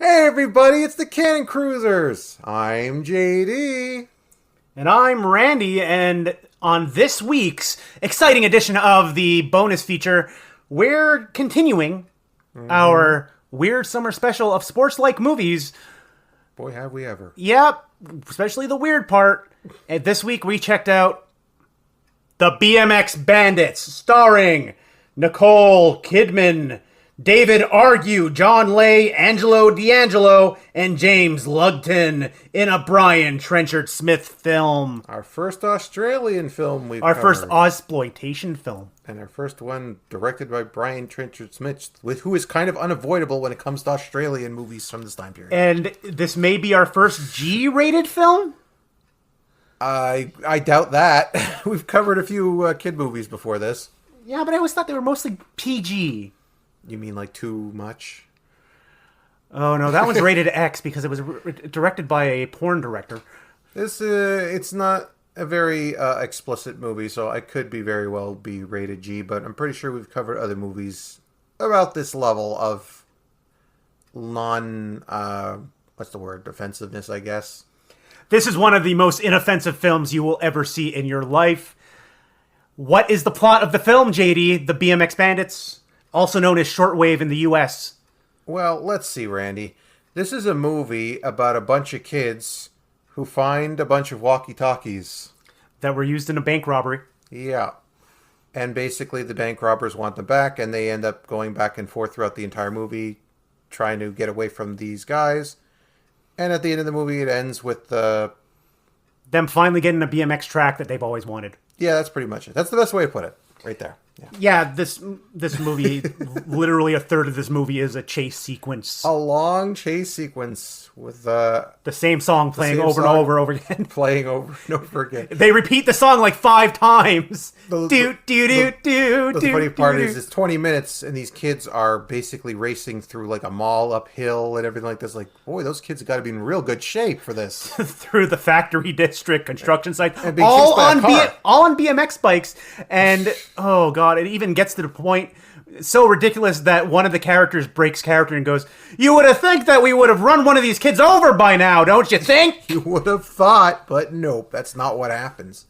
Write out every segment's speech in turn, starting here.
Hey everybody, it's the Cannon Cruisers. I'm JD. And I'm Randy, and on this week's exciting edition of the bonus feature, we're continuing our weird summer special of sports-like movies. Boy, have we ever. Yep, especially the weird part. And this week we checked out the BMX Bandits, starring Nicole Kidman, David Argue, John Lay, Angelo D'Angelo, and James Lugton in a Brian Trenchard Smith film. Our first Australian film we've Our covered. first Ozploitation film. And our first one directed by Brian Trenchard Smith, who is kind of unavoidable when it comes to Australian movies from this time period. And this may be our first G-rated film? I doubt that. We've covered a few kid movies before this. Yeah, but I always thought they were mostly PG. You mean like too much? Oh, no, that was rated X because it was directed by a porn director. It's not a very explicit movie, so it could very well be rated G, but I'm pretty sure we've covered other movies about this level of offensiveness, I guess. This is one of the most inoffensive films you will ever see in your life. What is the plot of the film, JD? The BMX Bandits? Also known as Shortwave in the U.S. Well, let's see, Randy. This is a movie about a bunch of kids who find a bunch of walkie-talkies. That were used in a bank robbery. Yeah. And basically the bank robbers want them back, and they end up going back and forth throughout the entire movie, trying to get away from these guys. And at the end of the movie, it ends with them finally getting a BMX track that they've always wanted. Yeah, that's pretty much it. That's the best way to put it. Right there. Yeah, this movie, literally a third of this movie is a chase sequence. A long chase sequence with the same song playing over and over again. Playing over and over again. They repeat the song like 5 times. The funny part is it's 20 minutes and these kids are basically racing through like a mall uphill and everything like this. Like, boy, those kids have got to be in real good shape for this. Through the factory district, construction site, all on BMX bikes. And, oh God, it even gets to the point so ridiculous that one of the characters breaks character and goes, "You would have think that we would have run one of these kids over by now, don't you think?" You would have thought, but nope, that's not what happens.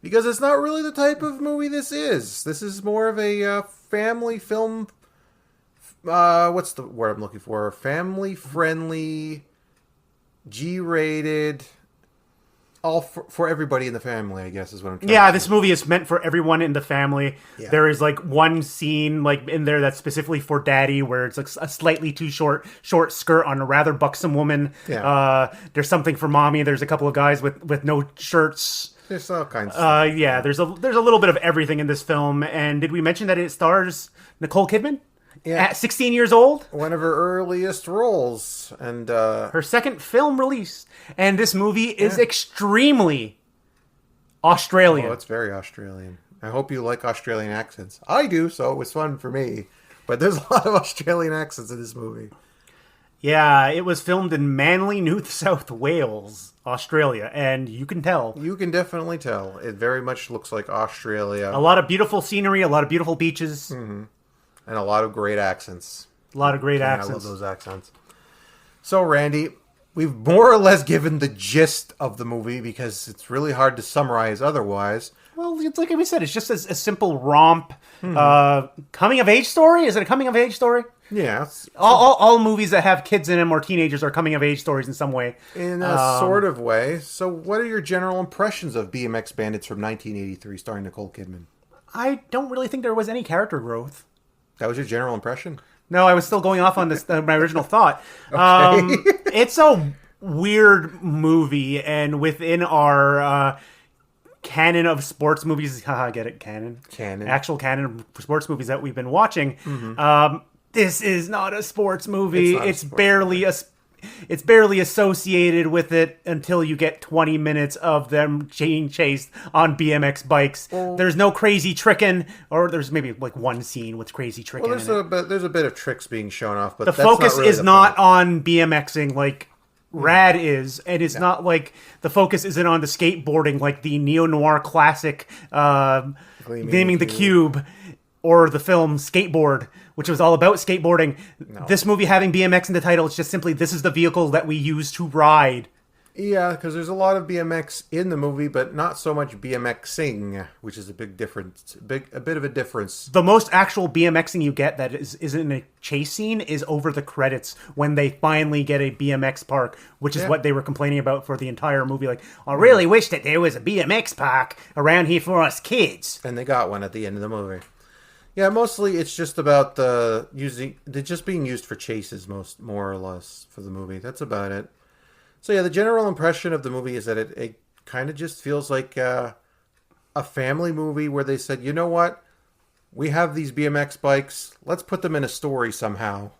Because it's not really the type of movie this is. This is more of a family film. What's the word I'm looking for? Family-friendly, G-rated, all for everybody in the family, I guess, is what I'm trying to say. This movie is meant for everyone in the family. Yeah. There is like one scene like in there that's specifically for daddy where it's like a slightly too short skirt on a rather buxom woman. Yeah. There's something for mommy. There's a couple of guys with no shirts. There's all kinds of stuff. Yeah, there's a little bit of everything in this film. And did we mention that it stars Nicole Kidman? Yeah. At 16 years old? One of her earliest roles. And her second film release. And this movie is extremely Australian. Oh, it's very Australian. I hope you like Australian accents. I do, so it was fun for me. But there's a lot of Australian accents in this movie. Yeah, it was filmed in Manly, New South Wales, Australia, and you can tell. You can definitely tell. It very much looks like Australia. A lot of beautiful scenery, a lot of beautiful beaches. Mm-hmm. And a lot of great accents. A lot of great accents. I love those accents. So, Randy, we've more or less given the gist of the movie because it's really hard to summarize otherwise. Well, it's like we said, it's just a simple romp. Coming-of-age story? Is it a coming-of-age story? Yeah. All movies that have kids in them or teenagers are coming-of-age stories in some way. In a sort of way. So what are your general impressions of BMX Bandits from 1983 starring Nicole Kidman? I don't really think there was any character growth. That was your general impression? No, I was still going off on this my original thought. Okay. It's a weird movie, and within our canon of sports movies, get it, canon, actual canon of sports movies that we've been watching. Mm-hmm. This is not a sports movie. It's barely associated with it until you get 20 minutes of them being chased on BMX bikes. Well, there's no crazy tricking, or there's maybe like one scene with crazy tricking. Well, there's a bit of tricks being shown off, but the focus is not on BMXing like Rad is, and it's not like the focus isn't on the skateboarding like the neo-noir classic Gleaming the Cube or the film Skateboard, which was all about skateboarding. No. This movie having BMX in the title, it's just simply, this is the vehicle that we use to ride. Yeah, because there's a lot of BMX in the movie, but not so much BMXing, which is a big difference. A bit of a difference. The most actual BMXing you get that isn't a chase scene is over the credits when they finally get a BMX park, which is what they were complaining about for the entire movie. Like, I really wish that there was a BMX park around here for us kids. And they got one at the end of the movie. Yeah, mostly it's just about they're just being used for chases, more or less, for the movie. That's about it. So yeah, the general impression of the movie is that it kind of just feels like a family movie where they said, you know what? We have these BMX bikes. Let's put them in a story somehow.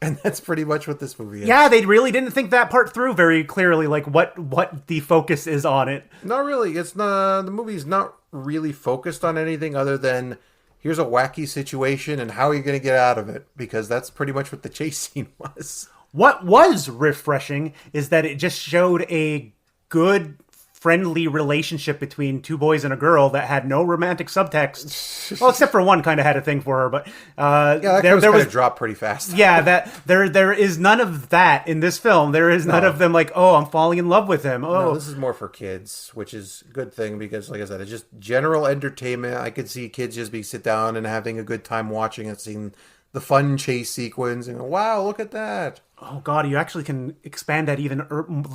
And that's pretty much what this movie is. Yeah, they really didn't think that part through very clearly, like what the focus is on it. Not really. The movie's not really focused on anything other than here's a wacky situation and how are you going to get out of it? Because that's pretty much what the chase scene was. What was refreshing is that it just showed a good, friendly relationship between two boys and a girl that had no romantic subtext. Well, except for one kind of had a thing for her, but there was dropped pretty fast. Yeah, that there is none of that in this film. There is none of them like, oh, I'm falling in love with him. Oh, no, this is more for kids, which is a good thing because, like I said, it's just general entertainment. I could see kids just sit down and having a good time watching it, seeing the fun chase sequence, and wow, look at that. Oh God, you actually can expand that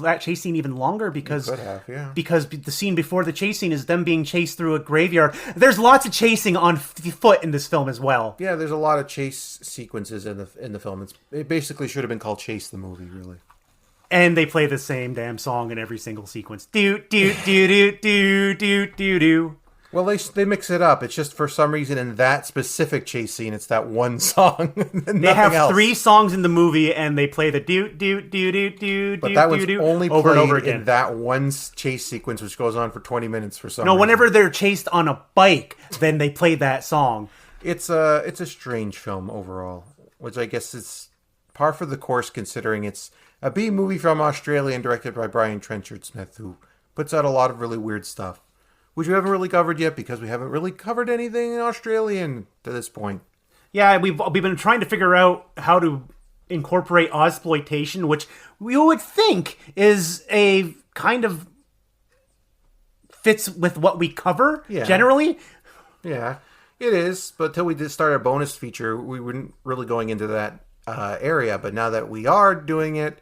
that chase scene even longer because the scene before the chase scene is them being chased through a graveyard. There's lots of chasing on foot in this film as well. Yeah, there's a lot of chase sequences in the film. It basically should have been called Chase the Movie, really. And they play the same damn song in every single sequence. Do do do do do do do do. Well, they mix it up. It's just for some reason in that specific chase scene, it's that one song. They have 3 songs in the movie, and they play the do do do do do. But that was only over and over again in that one chase sequence, which goes on for 20 minutes for some. No, reason. whenever they're chased on a bike, then they play that song. It's a strange film overall, which I guess is par for the course considering it's a B movie from Australia and directed by Brian Trenchard Smith, who puts out a lot of really weird stuff. Which we haven't really covered yet because we haven't really covered anything Australian to this point. Yeah, we've been trying to figure out how to incorporate Ozploitation, which we would think is a kind of fits with what we cover generally. Yeah, it is. But until we did start a bonus feature, we weren't really going into that area. But now that we are doing it,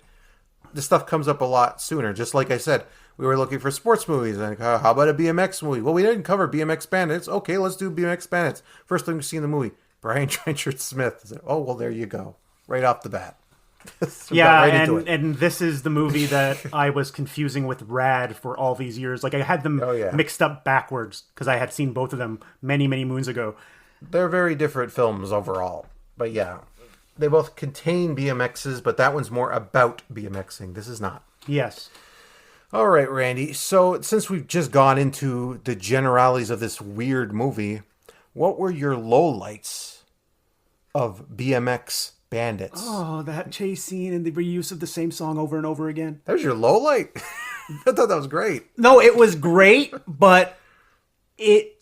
the stuff comes up a lot sooner. Just like I said, we were looking for sports movies. Like, how about a BMX movie? Well, we didn't cover BMX Bandits. Okay, let's do BMX Bandits. First thing we see in the movie, Brian Trenchard Smith. Said, oh, well, there you go. Right off the bat. Yeah, and this is the movie that I was confusing with Rad for all these years. Like, I had them mixed up backwards because I had seen both of them many, many moons ago. They're very different films overall. But yeah, they both contain BMXs, but that one's more about BMXing. This is not. Yes. All right, Randy. So since we've just gone into the generalities of this weird movie, what were your lowlights of BMX Bandits? Oh, that chase scene and the reuse of the same song over and over again. That was your lowlight? I thought that was great. No, it was great, but it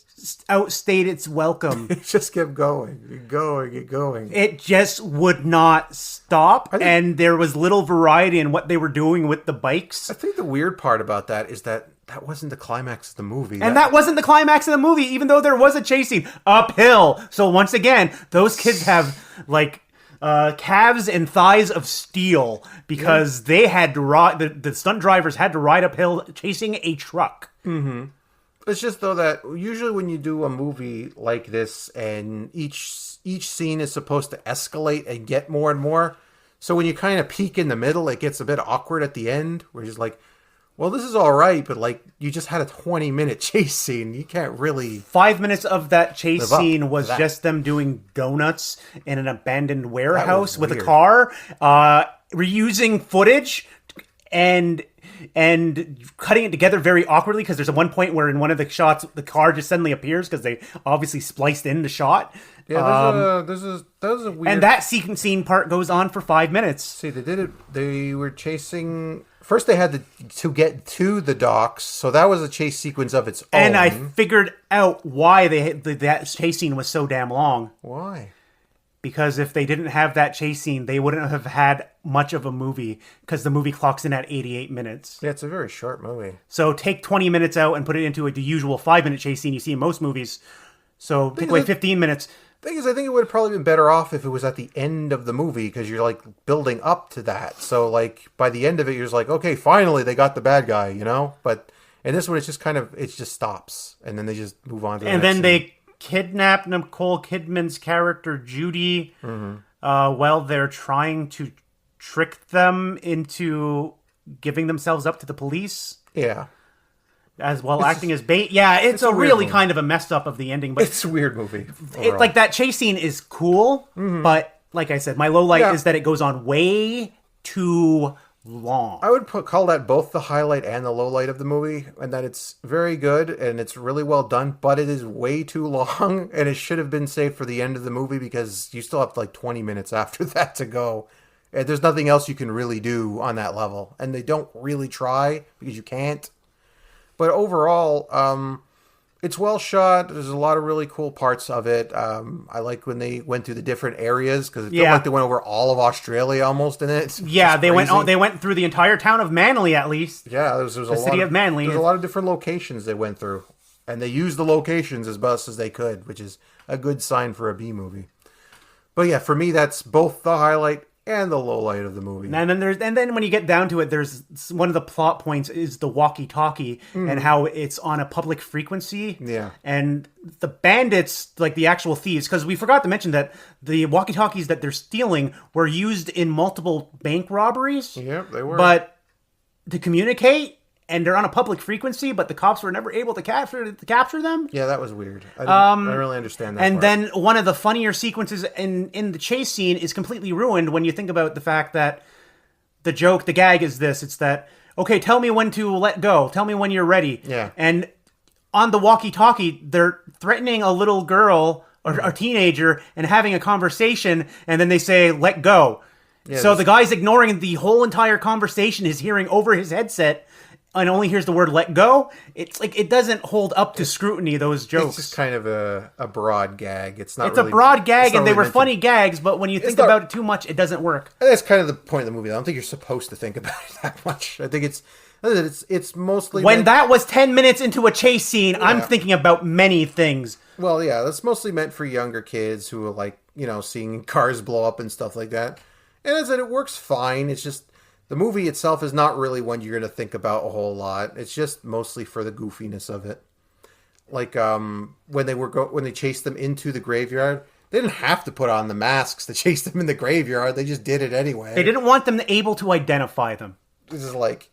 outstayed its welcome. It just kept going and going and going. It just would not stop, and there was little variety in what they were doing with the bikes. I think the weird part about that is that wasn't the climax of the movie. And that wasn't the climax of the movie, even though there was a chasing uphill. So once again, those kids have, like, calves and thighs of steel because they had to ride, the stunt drivers had to ride uphill chasing a truck. Mm-hmm. It's just, though, that usually when you do a movie like this and each scene is supposed to escalate and get more and more, so when you kind of peak in the middle, it gets a bit awkward at the end, where you're just like, well, this is all right, but like you just had a 20-minute chase scene. You can't really... 5 minutes of that chase scene was just them doing donuts in an abandoned warehouse with a car, reusing footage and cutting it together very awkwardly because there's one point where in one of the shots the car just suddenly appears because they obviously spliced in the shot. Yeah, that was a weird... And that scene part goes on for 5 minutes. See, they did it... They were chasing... First they had to get to the docks, so that was a chase sequence of its own. And I figured out why that chase scene was so damn long. Why? because if they didn't have that chase scene, they wouldn't have had much of a movie because the movie clocks in at 88 minutes. Yeah, it's a very short movie. So take 20 minutes out and put it into the usual 5-minute chase scene you see in most movies. So take away 15 minutes. Thing is, I think it would have probably been better off if it was at the end of the movie because you're like building up to that. So like by the end of it, you're just like, okay, finally they got the bad guy, you know? But in this one, it's just kind of, it just stops. And then they just move on to the next then scene. They kidnap Nicole Kidman's character, Judy, while they're trying to trick them into giving themselves up to the police. Yeah. As well acting as bait. Yeah, it's a really kind of a messed up of the ending. But it's a weird movie. Like that chase scene is cool, but like I said, my low light is that it goes on way too long. I would call that both the highlight and the low light of the movie, and that it's very good and it's really well done, but it is way too long, and it should have been saved for the end of the movie because you still have like 20 minutes after that to go. And there's nothing else you can really do on that level, and they don't really try because you can't. But overall, it's well shot. There's a lot of really cool parts of it. I like when they went through the different areas because it felt like they went over all of Australia almost in it. Yeah, they went through the entire town of Manly at least. Yeah, there's the city of Manly. There's a lot of different locations they went through, and they used the locations as best as they could, which is a good sign for a B movie. But yeah, for me, that's both the highlight and the low light of the movie. And then when you get down to it, there's one of the plot points is the walkie-talkie and how it's on a public frequency. Yeah. And the bandits, like the actual thieves, because we forgot to mention that the walkie-talkies that they're stealing were used in multiple bank robberies. Yep, they were. But to communicate, and they're on a public frequency, but the cops were never able to capture them. Yeah, that was weird. I didn't really understand that And part. then one of the funnier sequences in the chase scene is completely ruined when you think about the fact that the gag is this. It's that, okay, tell me when to let go. Tell me when you're ready. Yeah. And on the walkie-talkie, they're threatening a little girl or a teenager and having a conversation, and then they say, let go. Yeah, so the guy's ignoring the whole entire conversation, is hearing over his headset, and only hears the word "let go." It's like it doesn't hold up to scrutiny. Those jokes. It's just kind of a broad gag. It's not. It's really, a broad gag, and they were funny gags. But when you think about it too much, it doesn't work. That's kind of the point of the movie. I don't think you're supposed to think about it that much. I think it's mostly when that was 10 minutes into a chase scene. Yeah. I'm thinking about many things. Well, yeah, that's mostly meant for younger kids who are like seeing cars blow up and stuff like that. And as I said, it works fine. It's just. The movie itself is not really one you're going to think about a whole lot. It's just mostly for the goofiness of it. Like when they chased them into the graveyard, they didn't have to put on the masks to chase them in the graveyard. They just did it anyway. They didn't want them able to identify them. This is like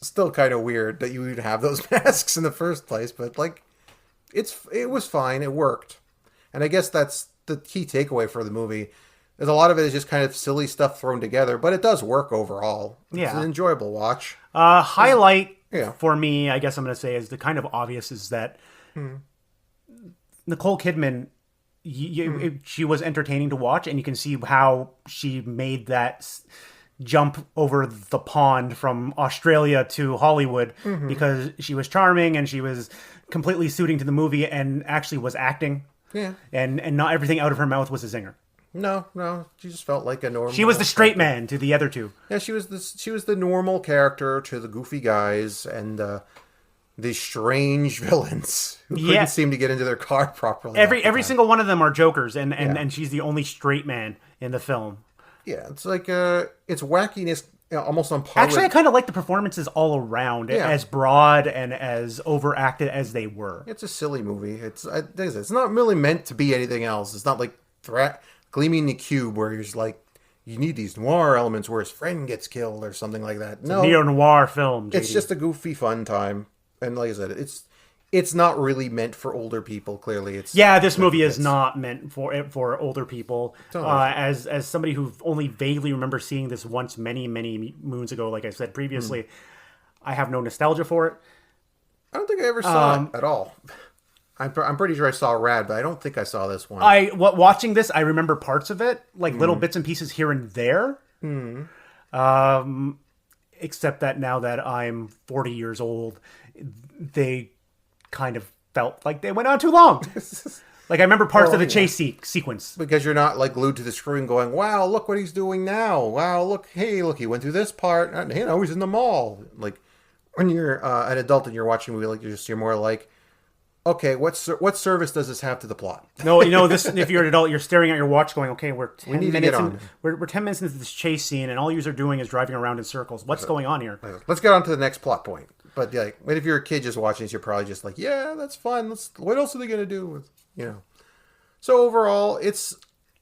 still kind of weird that you would have those masks in the first place, but like it was fine. It worked, and I guess that's the key takeaway for the movie. There's a lot of it is just kind of silly stuff thrown together, but it does work overall. It's an enjoyable watch. Highlight for me, I guess I'm going to say, is the kind of obvious is that Nicole Kidman, she was entertaining to watch, and you can see how she made that jump over the pond from Australia to Hollywood because she was charming and she was completely suiting to the movie and actually was acting. Yeah. And not everything out of her mouth was a zinger. No, she just felt like a normal. She was the straight man to the other two. Yeah, she was the normal character to the goofy guys and the strange villains who couldn't seem to get into their car properly. Every single one of them are jokers, and she's the only straight man in the film. Yeah, it's like it's wackiness almost on par. Actually, I kind of like the performances all around, as broad and as overacted as they were. It's a silly movie. It's not really meant to be anything else. It's not like Gleaming the Cube, where you're just like, you need these noir elements where his friend gets killed or something like that. It's a neo-noir film, JD. It's just a goofy, fun time. And like I said, it's not really meant for older people, clearly. This movie is not meant for older people. As somebody who only vaguely remembers seeing this once many, many moons ago, like I said previously, I have no nostalgia for it. I don't think I ever saw it at all. I'm pretty sure I saw Rad, but I don't think I saw this one. Watching this, I remember parts of it, like little bits and pieces here and there. Except that now that I'm 40 years old, they kind of felt like they went on too long. Like, I remember parts of the chase sequence. Because you're not, like, glued to the screen going, wow, look what he's doing now. Wow, look, he went through this part. You know, he's in the mall. Like, when you're an adult and you're watching a movie, like, you're more like, okay, what service does this have to the plot? No, you know, this. If you're an adult, you're staring at your watch going, okay, we're 10 minutes in, we're 10 minutes into this chase scene, and all you are doing is driving around in circles. What's going on here? Let's get on to the next plot point. But like, if you're a kid just watching this, you're probably just like, yeah, that's fun. What else are they going to do with, you know? So overall, it's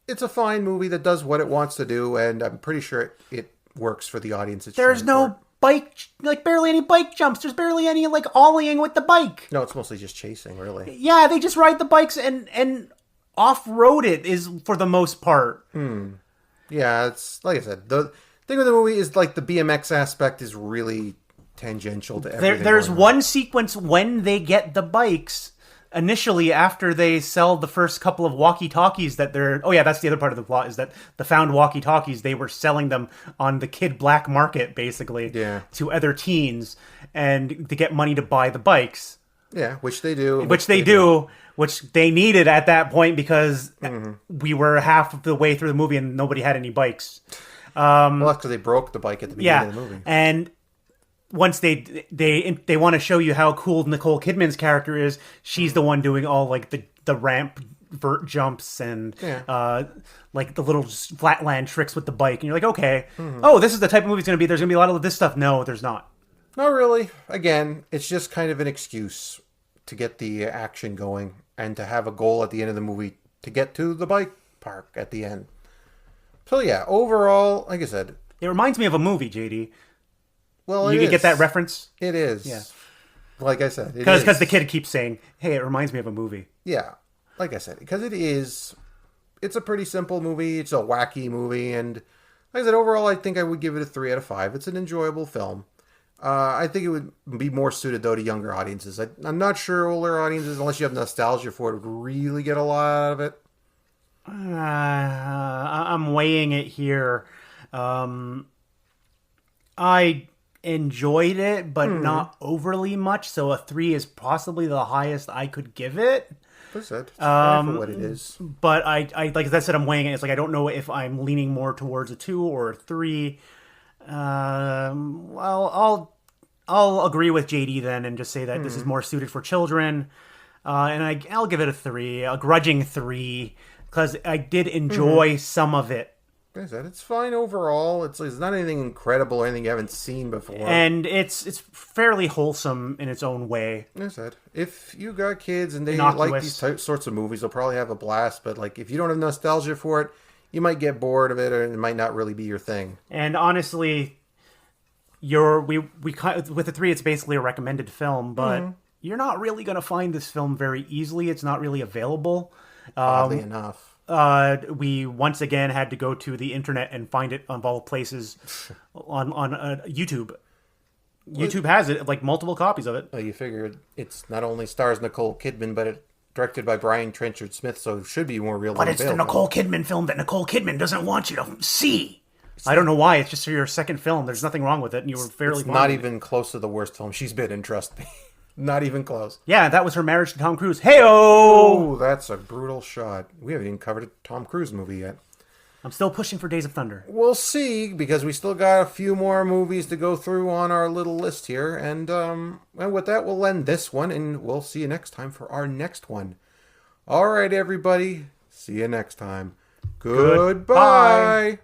a fine movie that does what it wants to do, and I'm pretty sure it works for the audience. There's no bike, like barely any bike jumps. There's barely any like ollieing with the bike. No, it's mostly just chasing, really. Yeah, they just ride the bikes and off-road it is for the most part. Yeah, it's like I said, the thing with the movie is like the BMX aspect is really tangential to everything. There's one sequence when they get the bikes initially after they sell the first couple of walkie-talkies that they're... Oh yeah, that's the other part of the plot, is that the found walkie-talkies, they were selling them on the kid black market, basically, to other teens, and to get money to buy the bikes. Yeah, which they do. Which they needed at that point because we were half of the way through the movie and nobody had any bikes. Well, that's because they broke the bike at the beginning of the movie. And once they want to show you how cool Nicole Kidman's character is, she's the one doing all like the ramp vert jumps and like the little flatland tricks with the bike, and you're like, okay, oh, this is the type of movie it's going to be. There's going to be a lot of this stuff. No, there's not. Not really. Again, it's just kind of an excuse to get the action going and to have a goal at the end of the movie to get to the bike park at the end. So yeah, overall, like I said, it reminds me of a movie, JD. Well, you can get that reference. It is. Yeah. Like I said, because the kid keeps saying, "Hey, it reminds me of a movie." Yeah, like I said, because it is. It's a pretty simple movie. It's a wacky movie, and like I said, overall, I think I would give it a 3 out of 5. It's an enjoyable film. I think it would be more suited though to younger audiences. I'm not sure older audiences, unless you have nostalgia for it, would really get a lot out of it. I'm weighing it here. I enjoyed it, but not overly much. So a 3 is possibly the highest I could give it. That's it. It's for what it is. But I like I said, I'm weighing it. It's like I don't know if I'm leaning more towards a 2 or a 3. Well, I'll agree with JD then and just say that this is more suited for children. And I'll give it a 3, a grudging 3, because I did enjoy some of it. Like I said, it's fine overall. It's not anything incredible or anything you haven't seen before. And it's fairly wholesome in its own way. Like I said, if you got kids and they like these sorts of movies, they'll probably have a blast. But like, if you don't have nostalgia for it, you might get bored of it, or it might not really be your thing. And honestly, with the 3, it's basically a recommended film, but you're not really going to find this film very easily. It's not really available. Oddly enough. We once again had to go to the internet and find it on all places on YouTube. YouTube has it, like multiple copies of it. Well, you figured it's not only stars Nicole Kidman, but it's directed by Brian Trenchard Smith, so it should be more real. But it's the Nicole Kidman film that Nicole Kidman doesn't want you to see. I don't know why. It's just your second film. There's nothing wrong with it, and you were fairly. It's not even close to the worst film she's been in. Trust me, not even close. Yeah, that was her marriage to Tom Cruise. Hey-o! Oh, that's a brutal shot. We haven't even covered a Tom Cruise movie yet. I'm still pushing for Days of Thunder. We'll see, because we still got a few more movies to go through on our little list here, and with that, we'll end this one, and we'll see you next time for our next one. All right, everybody. See you next time. Goodbye.